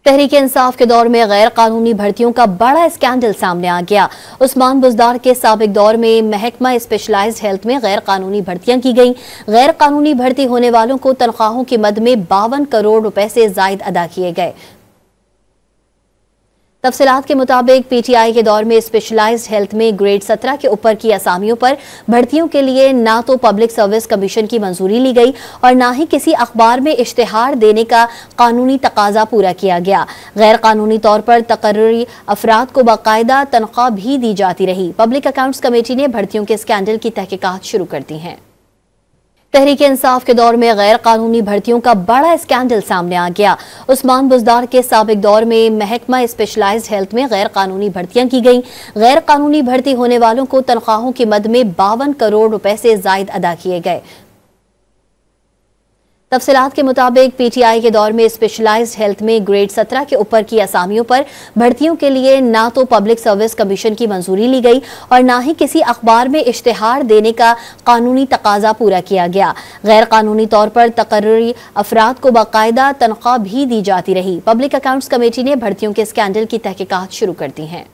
تحریک انصاف کے دور میں غیر قانونی بھرتیوں کا بڑا اسکینڈل سامنے آ گیا۔ عثمان بزدار کے سابق دور میں محکمہ اسپیشلائزڈ ہیلتھ میں غیر قانونی بھرتیاں کی گئیں۔ غیر قانونی بھرتی ہونے والوں کو تنخواہوں کی مد میں 52 کروڑ روپے سے زائد ادا کیے گئے۔ تفصیلات کے مطابق پی ٹی آئی کے دور میں اسپیشلائزڈ ہیلتھ میں گریڈ 17 کے اوپر کی اسامیوں پر بھرتیوں کے لیے نہ تو پبلک سروس کمیشن کی منظوری لی گئی اور نہ ہی کسی اخبار میں اشتہار دینے کا قانونی تقاضا پورا کیا گیا۔ غیر قانونی طور پر تقرری افراد کو باقاعدہ تنخواہ بھی دی جاتی رہی۔ پبلک اکاؤنٹس کمیٹی نے بھرتیوں کے اسکینڈل کی تحقیقات شروع کر دی ہیں۔ تحریک انصاف کے دور میں غیر قانونی بھرتیوں کا بڑا اسکینڈل سامنے آ گیا۔ عثمان بزدار کے سابق دور میں محکمہ اسپیشلائزڈ ہیلتھ میں غیر قانونی بھرتیاں کی گئیں۔ غیر قانونی بھرتی ہونے والوں کو تنخواہوں کی مد میں 52 کروڑ روپے سے زائد ادا کیے گئے۔ تفصیلات کے مطابق پی ٹی آئی کے دور میں اسپیشلائزڈ ہیلتھ میں گریڈ 17 کے اوپر کی اسامیوں پر بھرتیوں کے لیے نہ تو پبلک سروس کمیشن کی منظوری لی گئی اور نہ ہی کسی اخبار میں اشتہار دینے کا قانونی تقاضا پورا کیا گیا۔ غیر قانونی طور پر تقرری افراد کو باقاعدہ تنخواہ بھی دی جاتی رہی۔ پبلک اکاؤنٹس کمیٹی نے بھرتیوں کے اسکینڈل کی تحقیقات شروع کر دی ہیں۔